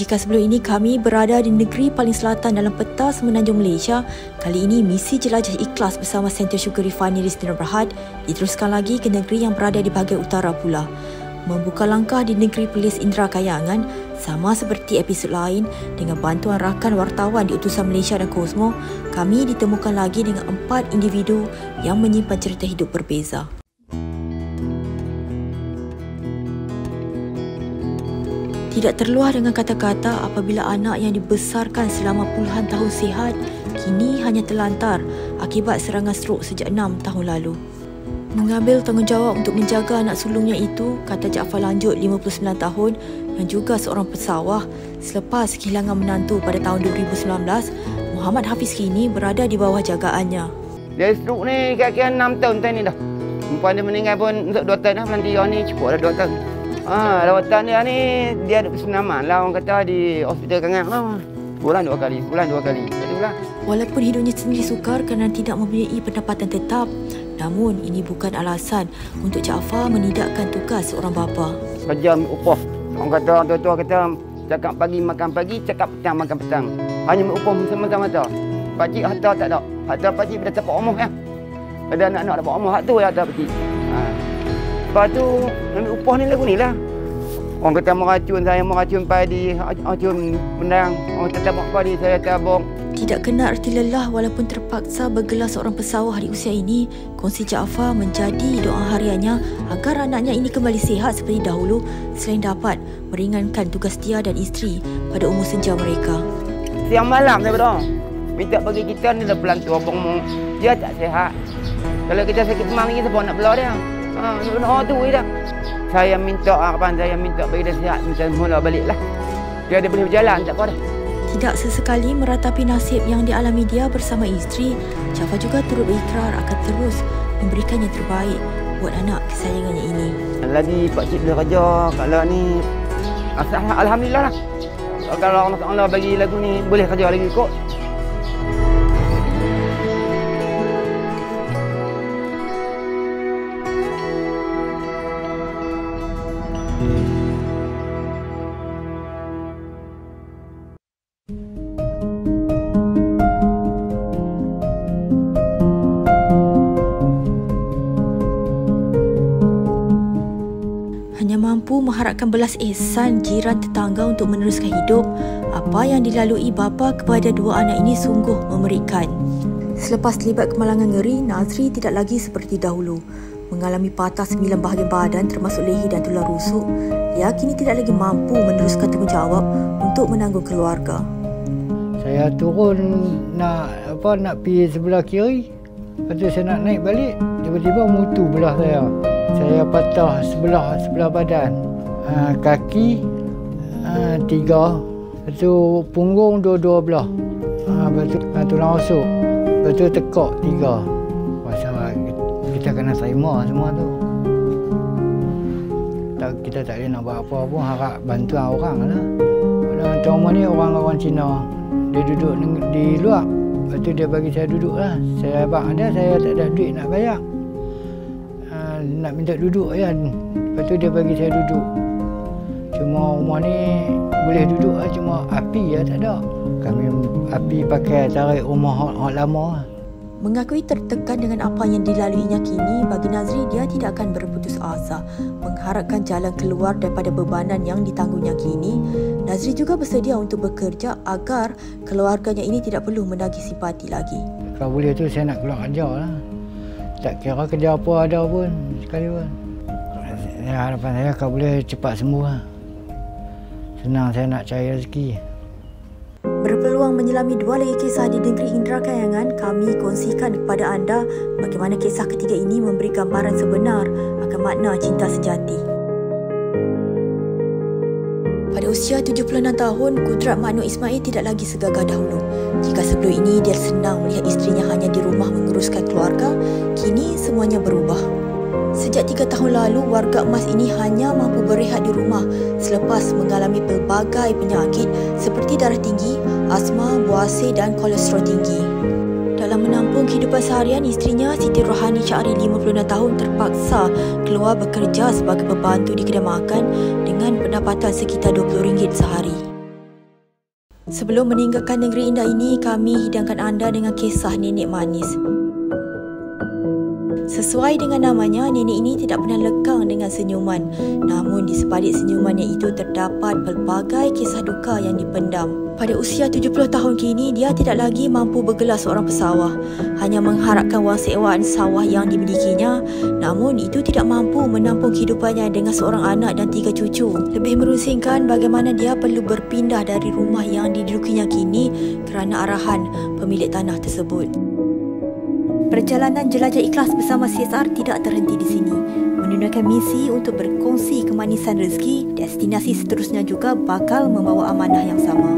Jika sebelum ini kami berada di negeri paling selatan dalam peta semenanjung Malaysia, kali ini misi jelajah ikhlas bersama Center Sugar Refinery Sdn Bhd diteruskan lagi ke negeri yang berada di bahagian utara pula. Membuka langkah di negeri Perlis Indra Kayangan, sama seperti episod lain, dengan bantuan rakan wartawan di Utusan Malaysia dan Cosmo, kami ditemukan lagi dengan 4 individu yang menyimpan cerita hidup berbeza. Tidak terluah dengan kata-kata apabila anak yang dibesarkan selama puluhan tahun sihat kini hanya terlantar akibat serangan strok sejak 6 tahun lalu. Mengambil tanggungjawab untuk menjaga anak sulungnya itu, kata Jaafar Lanjut, 59 tahun, yang juga seorang pesawah, selepas kehilangan menantu pada tahun 2019, Muhammad Hafiz kini berada di bawah jagaannya. Dia strok ni kira-kira 6 tahun ni dah. Perempuan dia meninggal pun untuk 2 tahun dah. Nanti dia ni cukup dah 2 tahun. Rawatan dia ni, dia ada pesenaman lah, orang kata di hospital Kangan. Bulan 2 kali. Walaupun hidupnya sendiri sukar kerana tidak mempunyai pendapatan tetap, namun ini bukan alasan untuk Jaafar menidakkan tugas seorang bapa. Kerja ambil upah. Orang kata, orang tua kata, cakap pagi makan pagi, cakap petang makan petang. Hanya ambil upah semata-mata. Pakcik harta tak ada. Harta pakcik dah dapat umur ya. Ada anak-anak dapat umur, hak tu ya harta pakcik. Lepas tu, ambil upah ni lagu ni lah. Orang kata meracun padi, racun benang. Orang kata tabak padi, saya tabak. Tidak kenal erti lelah walaupun terpaksa bergelar seorang pesawah di usia ini, kongsi Jaafar menjadi doa hariannya agar anaknya ini kembali sihat seperti dahulu selain dapat meringankan tugas dia dan isteri pada umur senja mereka. Siang malam saya berdoa. Minta bagi kita ni dah pelantu abang dia tak sihat. Kalau kita sakit demam ni, siapa nak belah dia? Tu dah. Saya minta harapan, saya minta bagi dia sihat, minta mula baliklah. Dia ada boleh berjalan, tak apa dah. Tidak sesekali meratapi nasib yang dialami dia bersama isteri, Jaafar juga turut berikrar akan terus memberikan yang terbaik buat anak kesayangannya ini. Lagi pakcik boleh kerja, kalau ni alhamdulillah lah. Kalau Allah bagi lagu ni boleh kerja lagi kot. Hanya mampu mengharapkan belas ihsan jiran tetangga untuk meneruskan hidup, apa yang dilalui bapa kepada dua anak ini sungguh memerikan. Selepas terlibat kemalangan ngeri, Nazri tidak lagi seperti dahulu. Mengalami patah 9 bahagian badan termasuk leher dan tulang rusuk, dia kini tidak lagi mampu meneruskan tanggungjawab untuk menanggung keluarga. Saya turun nak pergi sebelah kiri. Lepas tu saya nak naik balik, tiba-tiba mutu belah saya. Saya patah sebelah badan. Kaki 3, lepas tu punggung 2 belah. Lepas tu tulang rusuk. Lepas tu tekak 3. Masa kita kena terima semua tu. Kita tak boleh nak buat apa pun, harap bantuan orang lah. Tuan rumah ni orang Cina. Dia duduk di luar. Lepas tu dia bagi saya duduk lah. Saya abang ada, saya tak ada duit nak bayar. Nak minta duduk kan. Lepas tu dia bagi saya duduk. Cuma rumah ni boleh duduk lah, cuma api tak ada. Kami api pakai tarik rumah hak lama lah. Mengakui tertekan dengan apa yang dilaluinya kini, bagi Nazri dia tidak akan berputus asa. Mengharapkan jalan keluar daripada bebanan yang ditanggungnya kini, Nazri juga bersedia untuk bekerja agar keluarganya ini tidak perlu menagih simpati lagi. Kalau boleh tu saya nak keluar kerja lah. Tak kira kerja apa ada pun, sekali pun. Harapan saya kalau boleh cepat sembuh lah. Senang saya nak cari rezeki. Berpeluang menyelami 2 lagi kisah di negeri Indra Kayangan, kami kongsikan kepada anda bagaimana kisah ketiga ini memberi gambaran sebenar akan makna cinta sejati. Pada usia 76 tahun, Kudrat Mak Nur Ismail tidak lagi segagah dahulu. Jika sebelum ini dia senang melihat isterinya hanya di rumah menguruskan keluarga, kini semuanya berubah. Sejak 3 tahun lalu, warga emas ini hanya mampu berehat di rumah selepas mengalami pelbagai penyakit seperti darah tinggi, asma, buasir dan kolesterol tinggi. Dalam menampung kehidupan seharian, isterinya Siti Rohani Syahri 56 tahun terpaksa keluar bekerja sebagai pembantu di kedai makan dengan pendapatan sekitar RM20 sehari. Sebelum meninggalkan negeri indah ini, kami hidangkan anda dengan kisah nenek manis. Sesuai dengan namanya, nenek ini tidak pernah lekang dengan senyuman. Namun di sebalik senyumannya itu terdapat pelbagai kisah duka yang dipendam. Pada usia 70 tahun kini, dia tidak lagi mampu bergelar seorang pesawah. Hanya mengharapkan wang sewaan sawah yang dimilikinya. Namun itu tidak mampu menampung kehidupannya dengan seorang anak dan 3 cucu. Lebih merusingkan bagaimana dia perlu berpindah dari rumah yang didudukinya kini kerana arahan pemilik tanah tersebut. Perjalanan jelajah ikhlas bersama CSR tidak terhenti di sini. Menunaikan misi untuk berkongsi kemanisan rezeki, destinasi seterusnya juga bakal membawa amanah yang sama.